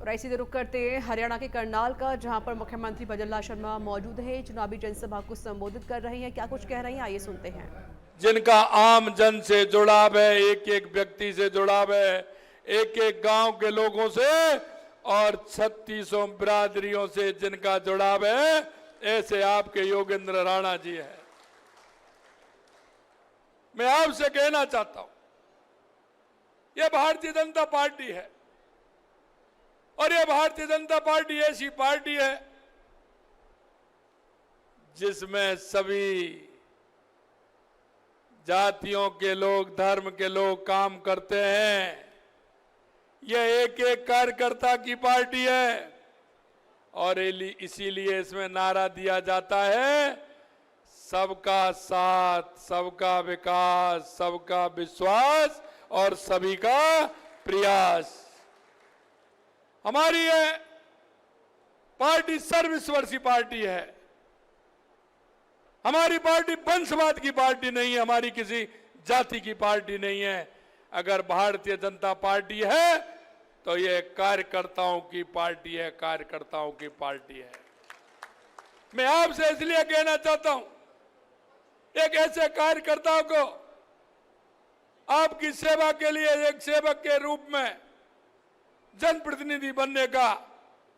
और ऐसी रुख करते हैं हरियाणा के करनाल का, जहां पर मुख्यमंत्री भजन लाल शर्मा मौजूद हैं, चुनावी जनसभा को संबोधित कर रहे हैं। क्या कुछ कह रही हैं, आइए सुनते हैं। जिनका आम जन से जुड़ाव है, एक एक व्यक्ति से जुड़ाव है, एक एक गांव के लोगों से और 3600 बिरादरियों से जिनका जुड़ाव है, ऐसे आपके योगेंद्र राणा जी हैं। मैं आपसे कहना चाहता हूं, यह भारतीय जनता पार्टी है और यह भारतीय जनता पार्टी ऐसी पार्टी है जिसमें सभी जातियों के लोग, धर्म के लोग काम करते हैं। यह एक एक कार्यकर्ता की पार्टी है और इसीलिए इसमें नारा दिया जाता है, सबका साथ, सबका विकास, सबका विश्वास और सभी का प्रयास। हमारी ये पार्टी सर्वस्पर्शी पार्टी है। हमारी पार्टी वंशवाद की पार्टी नहीं है, हमारी किसी जाति की पार्टी नहीं है। अगर भारतीय जनता पार्टी है तो ये कार्यकर्ताओं की पार्टी है, कार्यकर्ताओं की पार्टी है। मैं आपसे इसलिए कहना चाहता हूं, एक ऐसे कार्यकर्ताओं को आपकी सेवा के लिए एक सेवक के रूप में जनप्रतिनिधि बनने का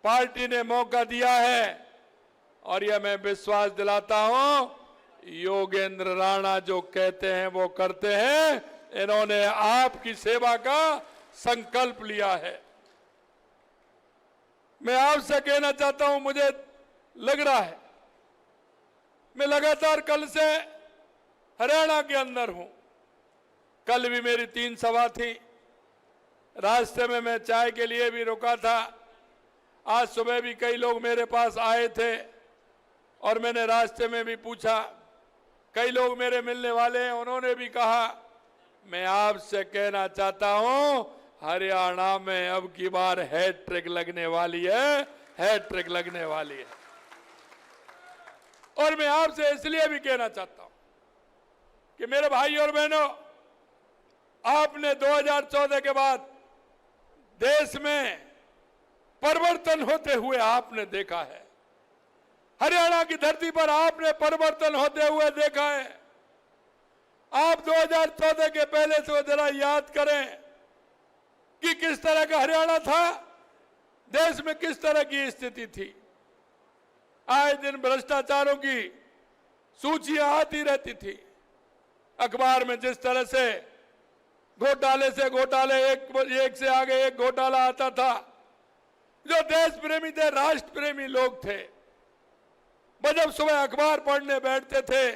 पार्टी ने मौका दिया है और यह मैं विश्वास दिलाता हूं, योगेंद्र राणा जो कहते हैं वो करते हैं। इन्होंने आपकी सेवा का संकल्प लिया है। मैं आपसे कहना चाहता हूं, मुझे लग रहा है मैं लगातार कल से हरियाणा के अंदर हूं। कल भी मेरी 3 सभा थी। रास्ते में मैं चाय के लिए भी रुका था। आज सुबह भी कई लोग मेरे पास आए थे और मैंने रास्ते में भी पूछा। कई लोग मेरे मिलने वाले हैं, उन्होंने भी कहा। मैं आपसे कहना चाहता हूं, हरियाणा में अब की बार हैट्रिक लगने वाली है, हैट्रिक लगने वाली है। और मैं आपसे इसलिए भी कहना चाहता हूं कि मेरे भाई और बहनों, आपने 2014 के बाद देश में परिवर्तन होते हुए आपने देखा है। हरियाणा की धरती पर आपने परिवर्तन होते हुए देखा है। आप 2014 के पहले से जरा याद करें कि किस तरह का हरियाणा था, देश में किस तरह की स्थिति थी। आए दिन भ्रष्टाचारों की सूचियां आती रहती थी। अखबार में जिस तरह से घोटाले से घोटाले, एक से आगे एक घोटाला आता था। जो देश प्रेमी थे, राष्ट्र प्रेमी लोग थे, वो जब सुबह अखबार पढ़ने बैठते थे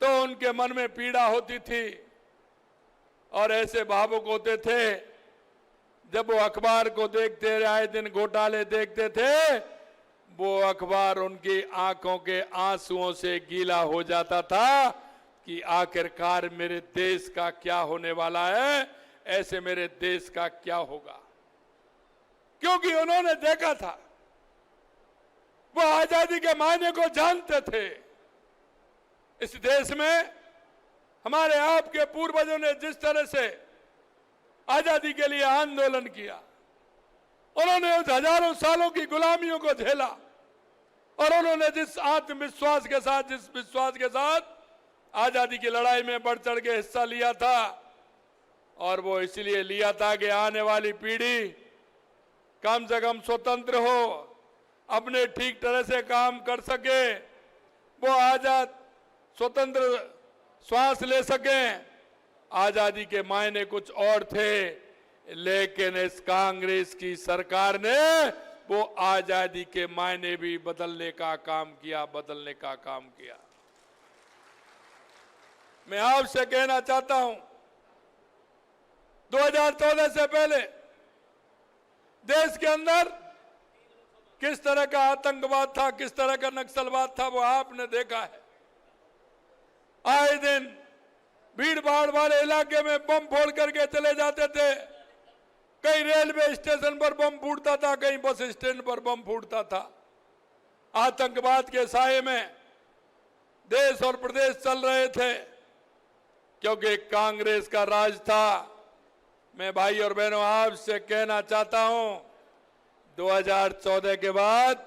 तो उनके मन में पीड़ा होती थी और ऐसे भावुक होते थे जब वो अखबार को देखते, आए दिन घोटाले देखते थे। वो अखबार उनकी आंखों के आंसुओं से गीला हो जाता था कि आखिरकार मेरे देश का क्या होने वाला है, ऐसे मेरे देश का क्या होगा। क्योंकि उन्होंने देखा था, वो आजादी के मायने को जानते थे। इस देश में हमारे आपके पूर्वजों ने जिस तरह से आजादी के लिए आंदोलन किया, उन्होंने उस हजारों सालों की गुलामियों को झेला और उन्होंने जिस आत्मविश्वास के साथ, जिस विश्वास के साथ आजादी की लड़ाई में बढ़ चढ़ के हिस्सा लिया था, और वो इसलिए लिया था कि आने वाली पीढ़ी कम से कम स्वतंत्र हो, अपने ठीक तरह से काम कर सके, वो आजाद स्वतंत्र श्वास ले सके। आजादी के मायने कुछ और थे, लेकिन इस कांग्रेस की सरकार ने वो आजादी के मायने भी बदलने का काम किया, बदलने का काम किया। मैं आपसे कहना चाहता हूं, 2014 से पहले देश के अंदर किस तरह का आतंकवाद था, किस तरह का नक्सलवाद था, वो आपने देखा है। आए दिन भीड़ भाड़ वाले इलाके में बम फोड़ करके चले जाते थे। कहीं रेलवे स्टेशन पर बम फूटता था, कहीं बस स्टैंड पर बम फूटता था। आतंकवाद के साये में देश और प्रदेश चल रहे थे क्योंकि कांग्रेस का राज था। मैं भाई और बहनों आपसे कहना चाहता हूं, 2014 के बाद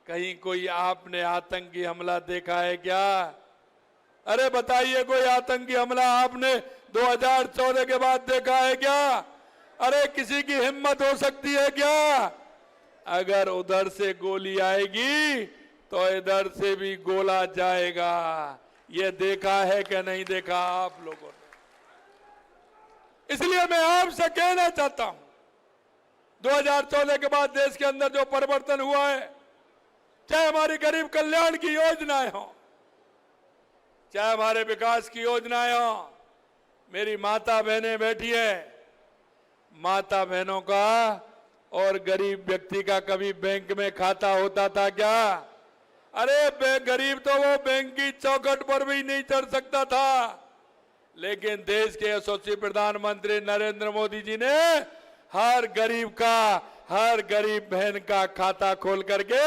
कहीं कोई आपने आतंकी हमला देखा है क्या? अरे बताइए, कोई आतंकी हमला आपने 2014 के बाद देखा है क्या? अरे किसी की हिम्मत हो सकती है क्या? अगर उधर से गोली आएगी तो इधर से भी गोला जाएगा। ये देखा है कि नहीं देखा आप लोगों ने? इसलिए मैं आपसे कहना चाहता हूं, 2014 के बाद देश के अंदर जो परिवर्तन हुआ है, चाहे हमारी गरीब कल्याण की योजनाएं हो, चाहे हमारे विकास की योजनाएं हो, मेरी माता बहनें बैठी है, माता बहनों का और गरीब व्यक्ति का कभी बैंक में खाता होता था क्या? अरे गरीब तो वो बैंक की चौखट पर भी नहीं चढ़ सकता था, लेकिन देश के यशस्वी प्रधानमंत्री नरेंद्र मोदी जी ने हर गरीब का, हर गरीब बहन का खाता खोल करके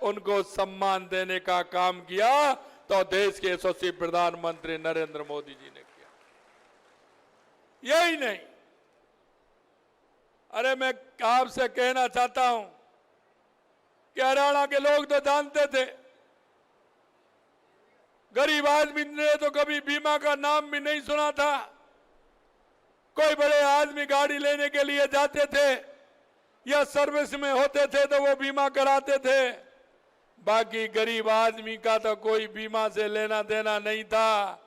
उनको सम्मान देने का काम किया। तो देश के यशस्वी प्रधानमंत्री नरेंद्र मोदी जी ने किया। यही नहीं, अरे मैं आपसे कहना चाहता हूं कि हरियाणा के लोग तो जानते थे, गरीब आदमी ने तो कभी बीमा का नाम भी नहीं सुना था। कोई बड़े आदमी गाड़ी लेने के लिए जाते थे या सर्विस में होते थे तो वो बीमा कराते थे, बाकी गरीब आदमी का तो कोई बीमा से लेना देना नहीं था।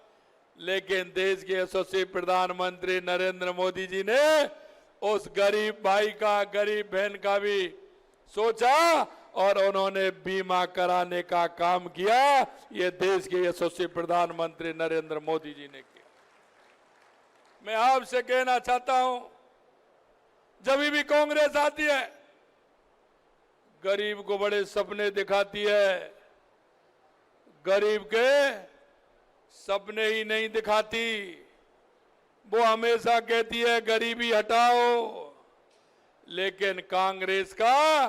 लेकिन देश के यशस्वी प्रधानमंत्री नरेंद्र मोदी जी ने उस गरीब भाई का, गरीब बहन का भी सोचा और उन्होंने बीमा कराने का काम किया। ये देश के यशस्वी प्रधानमंत्री नरेंद्र मोदी जी ने किया। मैं आपसे कहना चाहता हूं, जब भी कांग्रेस आती है, गरीब को बड़े सपने दिखाती है, गरीब के सपने ही नहीं दिखाती। वो हमेशा कहती है गरीबी हटाओ, लेकिन कांग्रेस का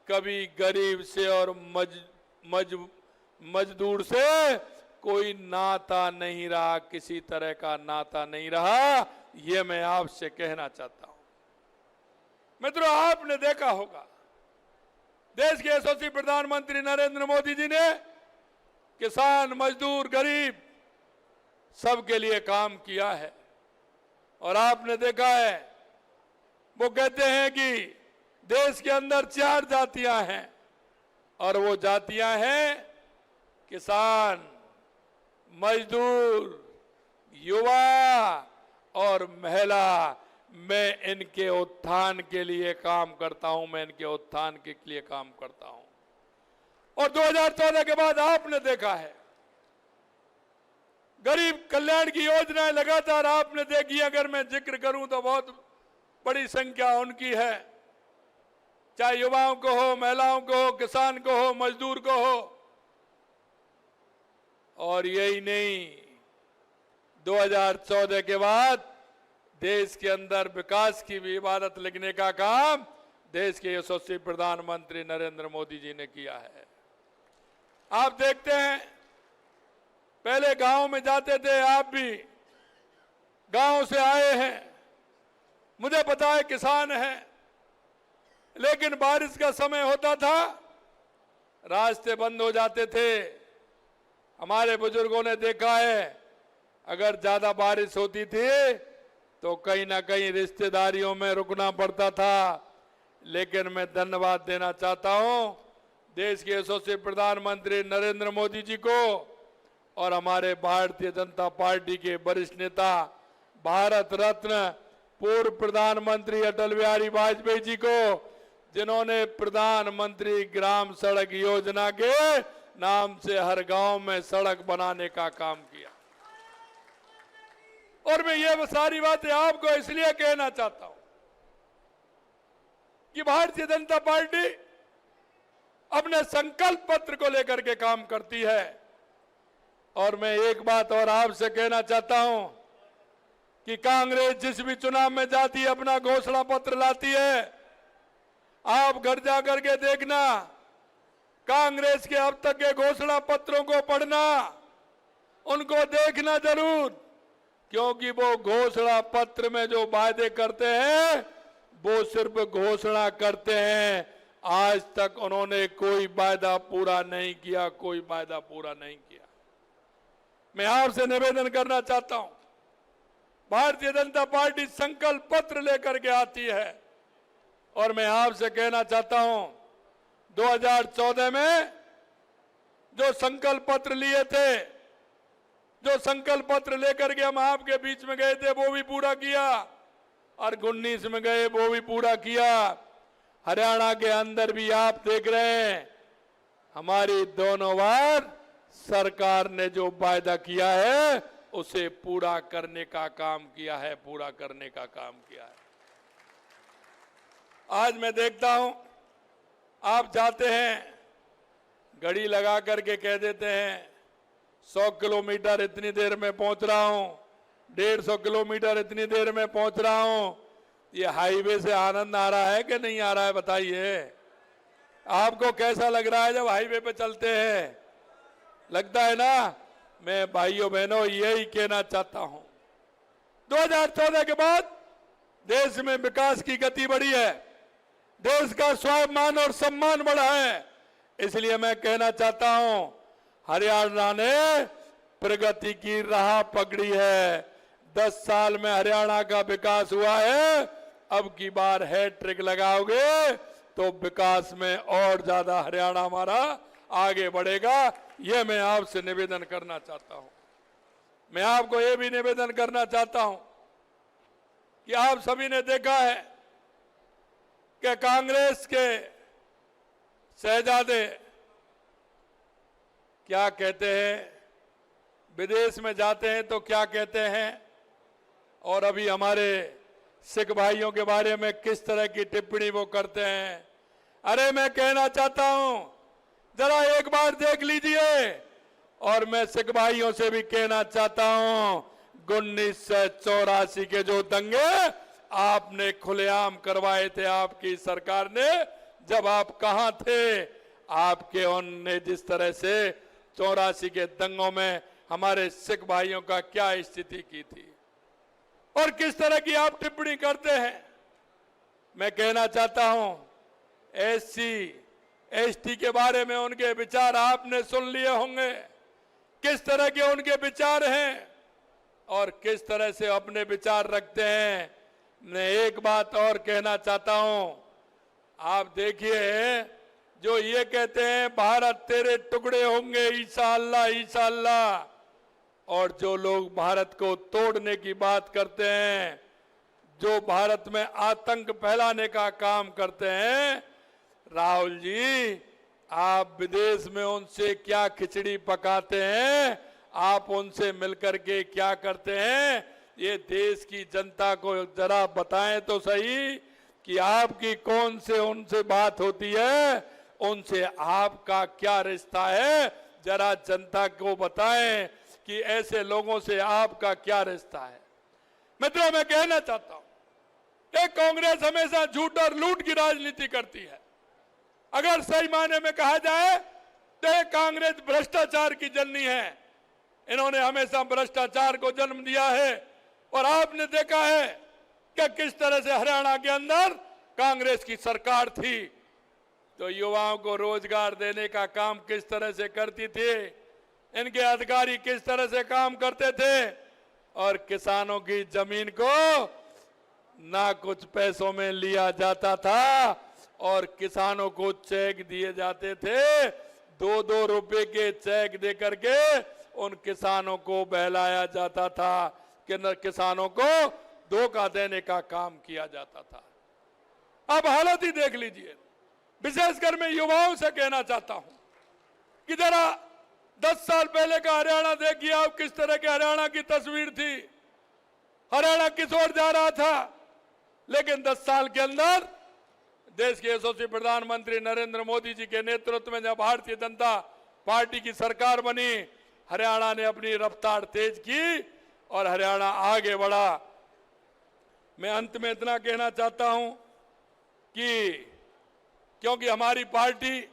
कभी गरीब से और मजदूर से कोई नाता नहीं रहा, किसी तरह का नाता नहीं रहा। ये मैं आपसे कहना चाहता हूं। मित्रों, आपने देखा होगा देश के यशस्वी प्रधानमंत्री नरेंद्र मोदी जी ने किसान, मजदूर, गरीब सबके लिए काम किया है। और आपने देखा है, वो कहते हैं कि देश के अंदर 4 जातियां हैं, और वो जातियां हैं किसान, मजदूर, युवा और महिला। मैं इनके उत्थान के लिए काम करता हूं, मैं इनके उत्थान के लिए काम करता हूं। और 2014 के बाद आपने देखा है, गरीब कल्याण की योजनाएं लगातार आपने देखी। अगर मैं जिक्र करूं तो बहुत बड़ी संख्या उनकी है, चाहे युवाओं को हो, महिलाओं को हो, किसान को हो, मजदूर को हो। और यही नहीं, 2014 के बाद देश के अंदर विकास की भी इबारत लिखने का काम देश के यशस्वी प्रधानमंत्री नरेंद्र मोदी जी ने किया है। आप देखते हैं, पहले गांव में जाते थे, आप भी गांव से आए हैं, मुझे पता है किसान हैं, लेकिन बारिश का समय होता था, रास्ते बंद हो जाते थे। हमारे बुजुर्गों ने देखा है, अगर ज्यादा बारिश होती थी तो कहीं ना कहीं रिश्तेदारियों में रुकना पड़ता था। लेकिन मैं धन्यवाद देना चाहता हूं देश के यशस्वी प्रधानमंत्री नरेंद्र मोदी जी को और हमारे भारतीय जनता पार्टी के वरिष्ठ नेता, भारत रत्न पूर्व प्रधानमंत्री अटल बिहारी वाजपेयी जी को, जिन्होंने प्रधानमंत्री ग्राम सड़क योजना के नाम से हर गांव में सड़क बनाने का काम किया। और मैं ये सारी बातें आपको इसलिए कहना चाहता हूं कि भारतीय जनता पार्टी अपने संकल्प पत्र को लेकर के काम करती है। और मैं एक बात और आपसे कहना चाहता हूं कि कांग्रेस जिस भी चुनाव में जाती है, अपना घोषणा पत्र लाती है। आप घर जाकर के देखना, कांग्रेस के अब तक के घोषणा पत्रों को पढ़ना, उनको देखना जरूर, क्योंकि वो घोषणा पत्र में जो वायदे करते हैं वो सिर्फ घोषणा करते हैं, आज तक उन्होंने कोई वायदा पूरा नहीं किया, कोई वायदा पूरा नहीं किया। मैं आपसे निवेदन करना चाहता हूं, भारतीय जनता पार्टी संकल्प पत्र लेकर के आती है और मैं आपसे कहना चाहता हूं 2014 में जो संकल्प पत्र लिए थे, जो संकल्प पत्र लेकर के हम आपके बीच में गए थे वो भी पूरा किया और 19 में गए वो भी पूरा किया। हरियाणा के अंदर भी आप देख रहे हैं हमारी दोनों बार सरकार ने जो वायदा किया है उसे पूरा करने का काम किया है, पूरा करने का काम किया है। आज मैं देखता हूं आप जाते हैं, घड़ी लगा करके कह देते हैं 100 किलोमीटर इतनी देर में पहुंच रहा हूं, 150 किलोमीटर इतनी देर में पहुंच रहा हूं। ये हाईवे से आनंद आ रहा है कि नहीं आ रहा है बताइए? आपको कैसा लग रहा है जब हाईवे पे चलते हैं? लगता है ना? मैं भाइयों बहनों यही कहना चाहता हूं, 2014 के बाद देश में विकास की गति बढ़ी है, देश का स्वाभिमान और सम्मान बढ़ा है। इसलिए मैं कहना चाहता हूं हरियाणा ने प्रगति की राह पकड़ी है। 10 साल में हरियाणा का विकास हुआ है, अब की बार हैट्रिक लगाओगे तो विकास में और ज्यादा हरियाणा हमारा आगे बढ़ेगा। यह मैं आपसे निवेदन करना चाहता हूं। मैं आपको यह भी निवेदन करना चाहता हूं कि आप सभी ने देखा है कि कांग्रेस के शहजादे क्या कहते हैं, विदेश में जाते हैं तो क्या कहते हैं, और अभी हमारे सिख भाइयों के बारे में किस तरह की टिप्पणी वो करते हैं। अरे मैं कहना चाहता हूं जरा एक बार देख लीजिए। और मैं सिख भाइयों से भी कहना चाहता हूं 1984 के जो दंगे आपने खुलेआम करवाए थे आपकी सरकार ने, जब आप कहां थे, आपके उनने जिस तरह से 84 के दंगों में हमारे सिख भाइयों का क्या स्थिति की थी और किस तरह की आप टिप्पणी करते हैं। मैं कहना चाहता हूं SC ST के बारे में उनके विचार आपने सुन लिए होंगे, किस तरह के उनके विचार हैं और किस तरह से अपने विचार रखते हैं। मैं एक बात और कहना चाहता हूं, आप देखिए जो ये कहते हैं भारत तेरे टुकड़े होंगे इंशाअल्लाह इंशाअल्लाह, और जो लोग भारत को तोड़ने की बात करते हैं, जो भारत में आतंक फैलाने का काम करते हैं, राहुल जी आप विदेश में उनसे क्या खिचड़ी पकाते हैं, आप उनसे मिलकर के क्या करते हैं, ये देश की जनता को जरा बताएं तो सही कि आपकी कौन से उनसे बात होती है, उनसे आपका क्या रिश्ता है। जरा जनता को बताएं कि ऐसे लोगों से आपका क्या रिश्ता है। मित्रों मैं कहना चाहता हूं कि कांग्रेस हमेशा झूठ और लूट की राजनीति करती है। अगर सही मायने में कहा जाए तो ये कांग्रेस भ्रष्टाचार की जननी है। इन्होंने हमेशा भ्रष्टाचार को जन्म दिया है और आपने देखा है कि किस तरह से हरियाणा के अंदर कांग्रेस की सरकार थी तो युवाओं को रोजगार देने का काम किस तरह से करती थी, इनके अधिकारी किस तरह से काम करते थे, और किसानों की जमीन को ना कुछ पैसों में लिया जाता था और किसानों को चेक दिए जाते थे, 2-2 रुपए के चेक दे करके उन किसानों को बहलाया जाता था, कि किसानों को धोखा देने का काम किया जाता था। अब हालत ही देख लीजिए। विशेषकर मैं युवाओं से कहना चाहता हूं कि जरा 10 साल पहले का हरियाणा देखिए आप, किस तरह के हरियाणा की तस्वीर थी, हरियाणा किस ओर जा रहा था। लेकिन 10 साल के अंदर देश के यशस्वी प्रधानमंत्री नरेंद्र मोदी जी के नेतृत्व में जब भारतीय जनता पार्टी की सरकार बनी, हरियाणा ने अपनी रफ्तार तेज की और हरियाणा आगे बढ़ा। मैं अंत में इतना कहना चाहता हूं कि क्योंकि हमारी पार्टी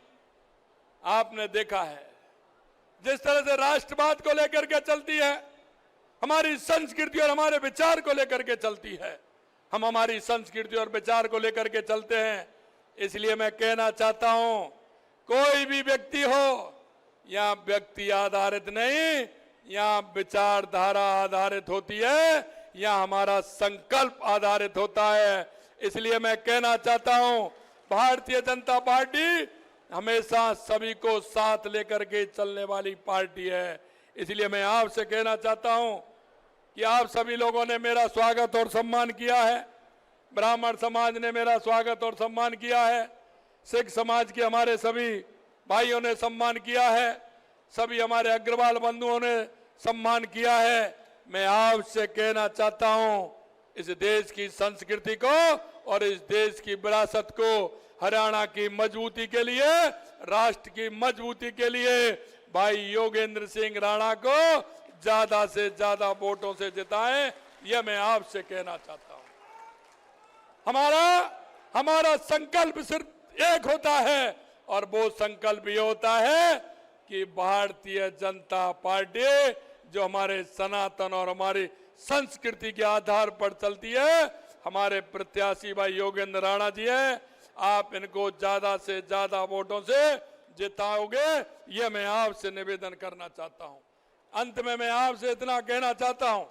आपने देखा है जिस तरह से राष्ट्रवाद को लेकर के चलती है, हमारी संस्कृति और हमारे विचार को लेकर के चलती है। हम हमारी संस्कृति और विचार को लेकर के चलते हैं। इसलिए मैं कहना चाहता हूं, कोई भी व्यक्ति हो, यहाँ व्यक्ति आधारित नहीं, यहाँ विचारधारा आधारित होती है, यहाँ हमारा संकल्प आधारित होता है। इसलिए मैं कहना चाहता हूं, भारतीय जनता पार्टी हमेशा सभी को साथ लेकर के चलने वाली पार्टी है। इसलिए मैं आपसे कहना चाहता हूं कि आप सभी लोगों ने मेरा स्वागत और सम्मान किया है। ब्राह्मण समाज ने मेरा स्वागत और सम्मान किया है, सिख समाज के हमारे सभी भाइयों ने सम्मान किया है, सभी हमारे अग्रवाल बंधुओं ने सम्मान किया है। मैं आपसे कहना चाहता हूं, इस देश की संस्कृति को और इस देश की विरासत को, हरियाणा की मजबूती के लिए, राष्ट्र की मजबूती के लिए भाई योगेंद्र सिंह राणा को ज्यादा से ज्यादा वोटों से जिताएं, यह मैं आपसे कहना चाहता हूं। हमारा संकल्प सिर्फ एक होता है और वो संकल्प ये होता है कि भारतीय जनता पार्टी जो हमारे सनातन और हमारी संस्कृति के आधार पर चलती है, हमारे प्रत्याशी भाई योगेंद्र राणा जी हैं, आप इनको ज्यादा से ज्यादा वोटों से जिताओगे, ये मैं आपसे निवेदन करना चाहता हूं। अंत में मैं आपसे इतना कहना चाहता हूं,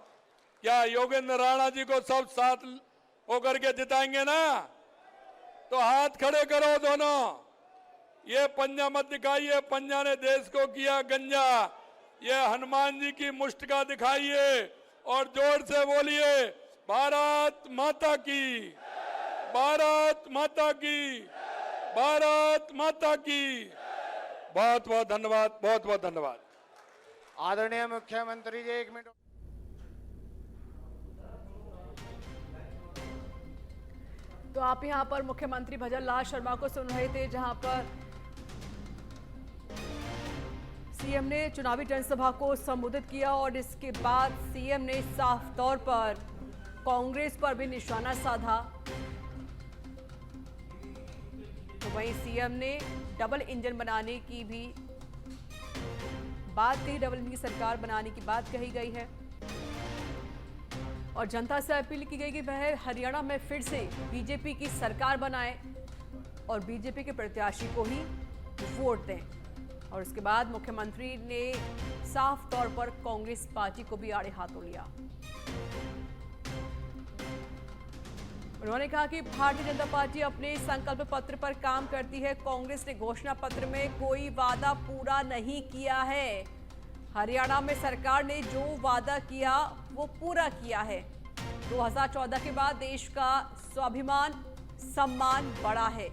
क्या योगेंद्र राणा जी को सब साथ होकर के जिताएंगे ना? तो हाथ खड़े करो दोनों। ये पंजा मत दिखाइए, पंजा ने देश को किया गंजा। ये हनुमान जी की मुष्ट का दिखाइए और जोर से बोलिए, भारत माता की, भारत माता की, भारत माता की। बहुत बहुत धन्यवाद, बहुत बहुत धन्यवाद। आदरणीय मुख्यमंत्री जी, 1 मिनट। तो आप यहां पर मुख्यमंत्री भजनलाल शर्मा को सुन रहे थे, जहां पर सीएम ने चुनावी जनसभा को संबोधित किया और इसके बाद सीएम ने साफ तौर पर कांग्रेस पर भी निशाना साधा। तो वहीं सीएम ने डबल इंजन बनाने की भी बात कही, डबल इंजन की सरकार बनाने की बात कही गई है और जनता से अपील की गई कि वह हरियाणा में फिर से बीजेपी की सरकार बनाए और बीजेपी के प्रत्याशी को ही वोट दें। और इसके बाद मुख्यमंत्री ने साफ तौर पर कांग्रेस पार्टी को भी आड़े हाथों लिया। उन्होंने कहा कि भारतीय जनता पार्टी अपने संकल्प पत्र पर काम करती है। कांग्रेस ने घोषणा पत्र में कोई वादा पूरा नहीं किया है। हरियाणा में सरकार ने जो वादा किया वो पूरा किया है। 2014 के बाद देश का स्वाभिमान, सम्मान बढ़ा है।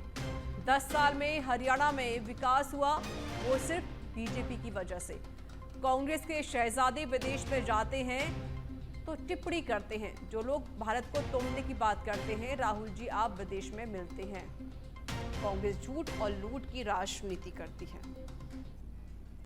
10 साल में हरियाणा में विकास हुआ, वो सिर्फ बीजेपी की वजह से। कांग्रेस के शहजादे विदेश में जाते हैं तो टिप्पणी करते हैं। जो लोग भारत को तोड़ने की बात करते हैं, राहुल जी आप विदेश में मिलते हैं। कांग्रेस झूठ और लूट की राजनीति करती है।